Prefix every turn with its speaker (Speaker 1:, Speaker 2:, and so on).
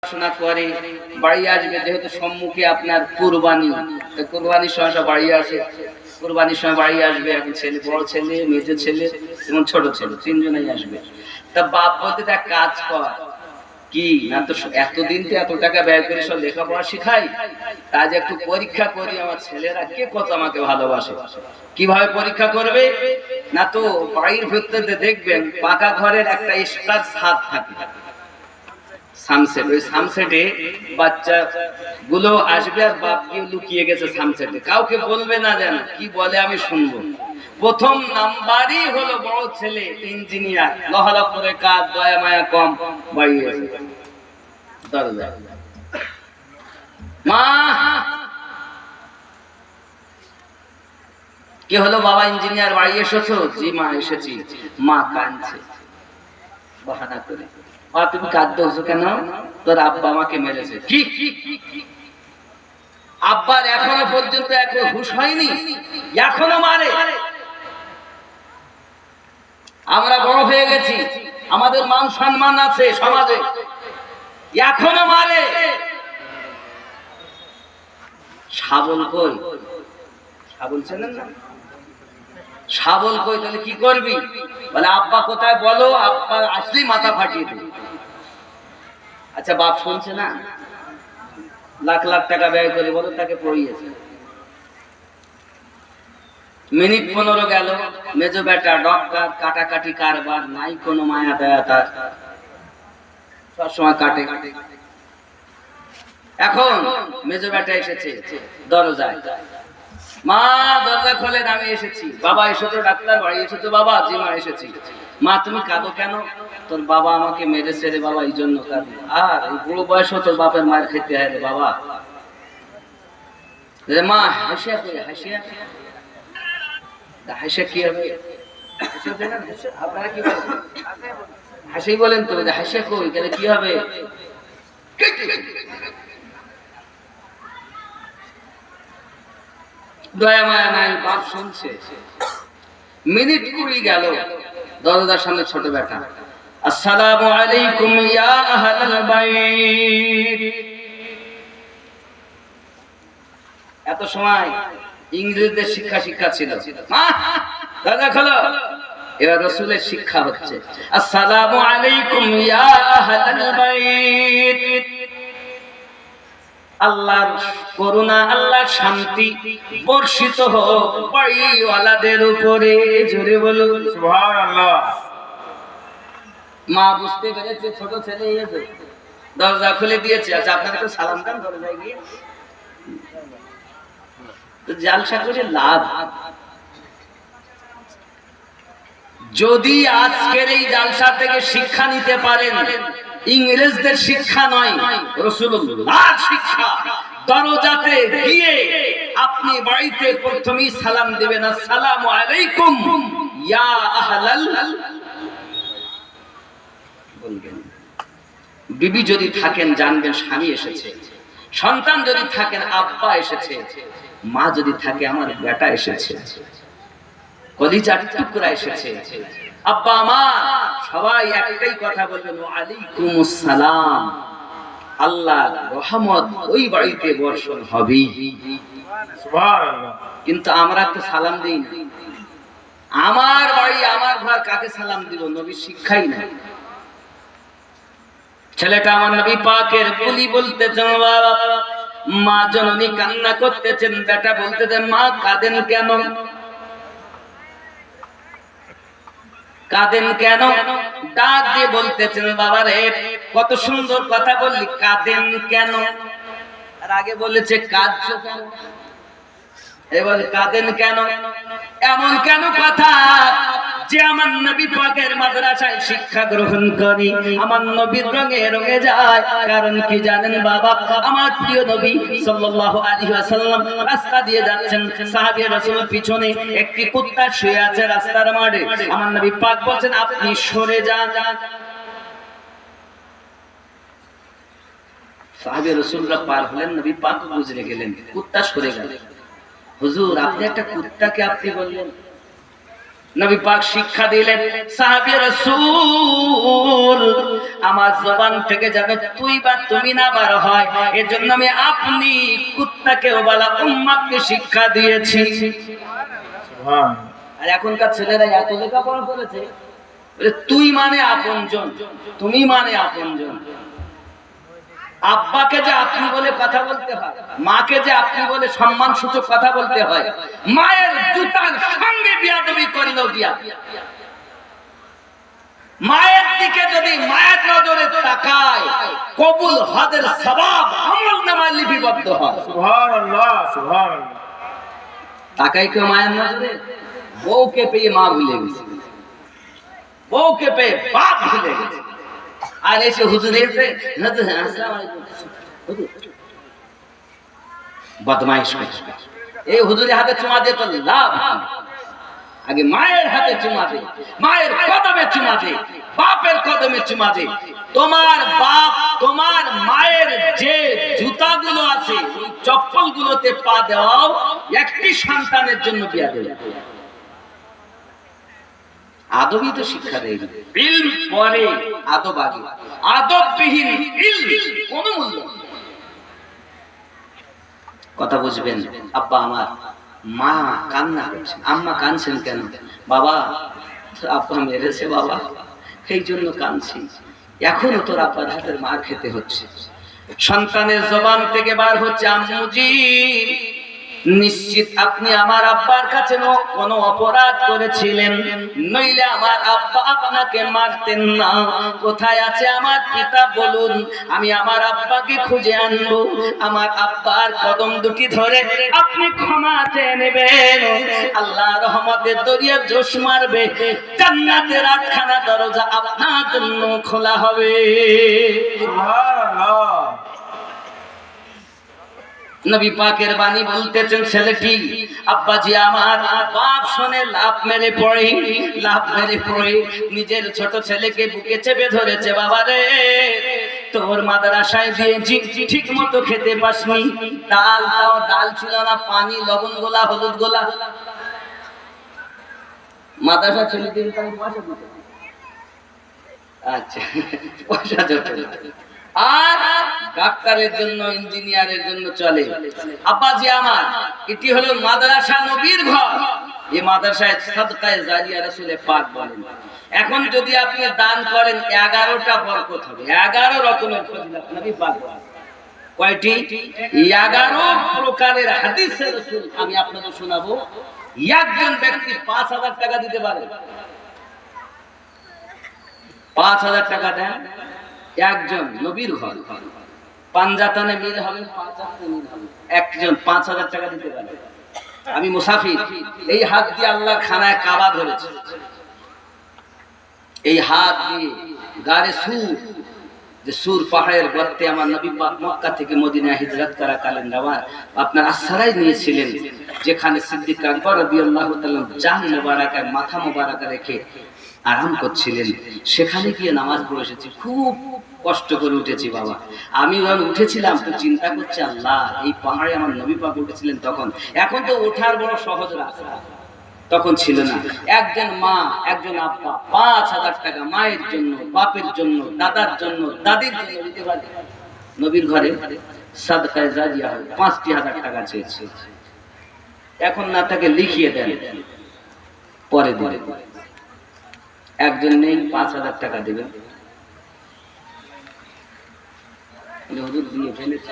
Speaker 1: পড়াশোনা করে বাড়ি আসবে, যেহেতু সম্মুখে আপনার কুরবানি, কুরবানির সময় সব বাড়ি আসে, কুরবানির সময় বাড়ি আসবে। এখন ছেলে, বড় ছেলে, মেজো ছেলে এবং ছোট ছেলে, তিনজনেই আসবে। তা বাপ বলতে এক কাজ কর, কি না তো এতদিন তো এত টাকা ব্যয় করে সব লেখাপড়া শিখাই, আজ একটু পরীক্ষা করি আমার ছেলেরা কে কত আমাকে ভালোবাসে। কিভাবে পরীক্ষা করবে না, তো বাড়ির ভিতরে দেখবেন পাকা ঘরের একটা এক্সট্রা ছাদ থাকে, সানসেট, ওই সানসেটে বাচ্চা গুলো আসবে আর বাপ কি লুকিয়ে গেছে সানসেটে, কাউকে বলবে না, যেন কি বলে আমি শুনবো। প্রথম নাম্বারই হলো বড় ছেলে ইঞ্জিনিয়ার, লহলপুরে কাজ, দয়া মায়া কম, বাড়ি এসে দরজা, মা কি হলো বাবা ইঞ্জিনিয়ার বাড়ি এসেছো? জি মা এসেছি। মা কাঁদছে বাহানা করে, মা তুমি কাঁদছো কেন? তোর আব্বা আমাকে মেরেছে। কি আব্বার এখনো পর্যন্ত এখনো হুঁশ হয়নি, এখনো মারে? আমরা বড় হয়ে গেছি, আমাদের মান সম্মান আছে সমাজে, এখনো মারে। শাবল কই? শাবল চেনেন না? শাবল কই? তাহলে কি করবি? বলে আব্বা কোথায় বলো, আব্বা আসলেই মাথা ফাটিয়ে দেবে। আচ্ছা বাপ শুনছে না? লাখ লাখ টাকা ব্যয় করে বলো তাকে পড়িয়েছে। মিনিট 15 গেল, মেজো বেটা ডক্টর, কাটাকাটি কারবার নাই, কোনো মায়া দয়া তার, সবসময় কাটে। এখন মেজো বেটা এসেছে দরজায়, মা দরজা খোলেন, আমি এসেছি। বাবা এসেছো ডাক্তার? বাড়ি এসেছো বাবা? জি মা এসেছি। মা তুমি কাঁদো কেন? তোর বাবা আমাকে মেরেছে রে বাবা, এই জন্য কাঁদি। আর এই বুড়ো বয়সও তোর বাপের মায়ের খেতে হয় রে বাবা। মা হাসিয়া করে, হাসিয়া হাসিয়া কি হবে? আপনারা কি বলেন? হাসি বলেন তো, হাসিয়া কই গেলে কি হবে? দয়া মায়া নাই, বাপ শুনছে। মিনিট 20 গেল, দরজার সামনে ছোট বেটা, আসসালামু আলাইকুম ইয়া আহলাল বাইত। এত সময় ইংরেজদের শিক্ষা ছিল, দরজা খোলো। এবার রাসূলের শিক্ষা হচ্ছে, আসসালামু আলাইকুম ইয়া আহলাল বাইত। আল্লাহর করুণা, আল্লাহর শান্তি বর্ষিত হোক বাড়িওয়ালাদের উপরে। জোরে বলুন সুবহানাল্লাহ। মা বুঝতে পেরেছে ছোট ছেলে এসে দরজা খুলে দিয়েছে। আচ্ছা আপনারা তো সালাম দেন দরজায় গিয়ে, তো জালসা করে লাভ। যদি আজকের এই জালসা থেকে শিক্ষা নিতে পারেন, ইংরেজদের শিক্ষা নয়, রাসূলুল্লাহর শিক্ষা, দরজাতে গিয়ে আপনি বাড়িতে প্রথমেই সালাম দিবেন, আসসালামু আলাইকুম ইয়া আহলাল। বলবেন। বিবি যদি থাকেন জানবেন স্বামী এসেছে, সন্তান যদি থাকেন আব্বা এসেছে, মা যদি থাকে আমার বেটা এসেছে, কলিজার টুকরা এসেছে, আব্বা মা সবাই একটাই কথা বলবেন, ওয়া আলাইকুমুস সালাম। আল্লাহর রহমত ওই বাড়িতে বর্ষণ হবে। সুবহানাল্লাহ। কিন্তু আমরা তো সালাম দেই না। আমার বাড়ি আমার ঘর, কাকে সালাম দিব? নবীর শিক্ষাই নাই। ছেলেটা আমার নবী পাকের বলি বলতেছেন, বাবা মা জননী কান্না করতেছেন, বেটা বলতেছেন মা কাঁদেন কেন? কাঁদেন কেন? ডাক দিয়ে বলতেছেন, বাবা রে কত সুন্দর কথা বললি, কাঁদেন কেন? আর আগে বলেছে কাঁদছো কেন, এবার কাঁদেন কেন? এমন কেন কথা যে আমার নবী পাকের মাদ্রাসায় শিক্ষা গ্রহণ করি, আমার নবীর রঙে রঙে যায়। কারণ কি জানেন বাবা? আমার প্রিয় নবী সাল্লাল্লাহু আলাইহি ওয়াসাল্লাম রাস্তা দিয়ে যাচ্ছেন, সাহাবী রাসূলের পিছনে একটি কুত্তা শুয়ে আছে রাস্তার মাঝে। আমার নবী পাক বলেন আপনি সরে যান। সাহাবী রাসূলরা পার হলেন, নবী পাক গুজরে গেলেন, কুত্তা সরে গেল। হুজুর আপনি একটা কুত্তাকে আপনি বললেন, নবী পাক শিক্ষা দিলেন, সাহাবী রাসূল আমার জবান থেকে যেন তুই বা তুমি না বার হয়, এজন্য আমি আপনি কুত্তাকেও বলা উম্মতকে শিক্ষা দিয়েছি। সুবহান। আর এখনকার ছেলেরা এত লেখাপড়া করেছে, তুই মানে আপনজন, তুমি মানে আপনজন। আব্বাকে যে আপনি বলে কথা বলতে হয়, মাকে যে আপনি বলে সম্মান সূচক কথা বলতে হয়, মায়ের জুতার সঙ্গে বিয়াদবি করলেও বিয়া। মায়ের দিকে যদি মায়ের নজরে তাকায়, কবুল হজের সওয়াব আমলনামায় লিপিবদ্ধ হয়। সুবহানাল্লাহ, সুবহানাল্লাহ। তাকাই কেউ মায়ের নজরে? বউকে পেয়ে মা ভুলে গেছে, বউকে পেয়ে বাপ ভুলে গেছে। আর এসে হুজুর এসে আসসালামু আলাইকুম, বদমাইশ করছে। এই হুজুরের হাতে চুমা দিয়ে তো লাভ, আগে মায়ের হাতে চুমা দে, মায়ের কদমে চুমা দে, বাপের কদমে চুমা দে। তোমার বাপ তোমার মায়ের যে জুতাগুলো আছে, ওই চপ্পলগুলোতে পা দাও, একটি সন্তানের জন্য বিয়া দেবে। আদবই তো শিক্ষা দেয়, ইলম পরে আদব আগে, আদববিহীন ইলম কোনো মূল্য নেই। কথা বুঝবেন? আব্বা আমার, মা কান্না করছে, আম্মা কাঁদছেন কেন? বাবা আব্বা মেরেছে বাবা, এই জন্য কাঁদছি। এখনো তোর আব্বার হাতের মার খেতে হচ্ছে। সন্তানের জবান থেকে বার হচ্ছে, আম্মুজি নিশ্চিত আপনি আমার আব্বার কাছে কোনো অপরাধ করেছিলেন, নইলে আমার আব্বা আপনাকে মারতেন না। কোথায় আছে আমার পিতা বলুন, আমি আমার আব্বাকে খুঁজে আনবো। আমার আব্বার কদম দুটি ধরে আপনি ক্ষমা চেয়ে নেবেন, আল্লাহ রহমতের দরিয়া জোশ মারবে, জান্নাতের আটখানা দরজা আপনার জন্য খোলা হবে। সুবহানাল্লাহ। নবী পাকের বাণী বলতেছেন, ছেলেটি আব্বাজি আমার, বাপ শুনে লাভ মেরে পড়ে নিজের ছোট ছেলেকে বুকে চেপে ধরেছে। বাবা রে, তোর মাদ্রাসায় দিয়েছি, ঠিক মতো খেতে পাসনি, ডাল তাও ডাল ছিল না, পানি লবণ গোলা হলুদ গোলা। মাদ্রাসা ছেলেদের পয়সা দিতে, আচ্ছা পয়সা দিতে, আর ডাক্তারের জন্য ইঞ্জিনিয়ারের জন্য চলে। আব্বাজি আমার, এটি হলো মাদ্রাসা নবীর ঘর। এই মাদ্রাসায় সাদকায়ে জারিয়া রাসূলে পাক বলেন, এখন যদি আপনি দান করেন 11টা বরকত হবে, 11 রকমের ফজিলত নবী পাক বলেন। কয়টি? 11 প্রকারের হাদিসে রাসূল আমি আপনাদের শোনাবো। একজন ব্যক্তি 5000 টাকা দিতে পারে, 5000 টাকা দেন, একজন নবীর ঘর, পাঞ্জাতনে মিল হবে, পাঁচাতে মিল হবে, একজন 5000 টাকা দিতে পারে। আমি মুসাফির, এই হাত দিয়ে আল্লাহর খানায় কাবা ধরেছি, এই হাত দিয়ে গারে সুর, যে সুর পাহাড়ের গর্তে আমার নবী পাক মক্কা থেকে মদিনায় হিজরত করা কালেন আপনার আশ্রয় নিয়েছিলেন, যেখানে সিদ্দিক আকবর রাদিয়াল্লাহু তাআলা জান মোবারক মাথা মোবারক রেখে আরাম করছিলেন, সেখানে গিয়ে নামাজ পড়ে এসেছি। খুব কষ্ট করে উঠেছি বাবা। আমি যখন উঠেছিলাম তো চিন্তা করছি, আল্লাহ এই পাহাড়ে আমার নবী পাক উঠেছিলেন তখন, এখন তো ওঠার বড় সহজ রাস্তা, তখন ছিল না। একজন মা একজন আব্বা 5000 টাকা মায়ের জন্য, বাপের জন্য, দাদার জন্য, দাদির জন্য দিতে পারে। নবীর ঘরে সাদকায়ে জারিয়া 5000 টাকা চেয়েছে, এখন না তাকে লিখিয়ে দেন, পরে দিলে। একজন নেই 5000 টাকা দেবেন, হুজুর দিয়ে ফেলেছে।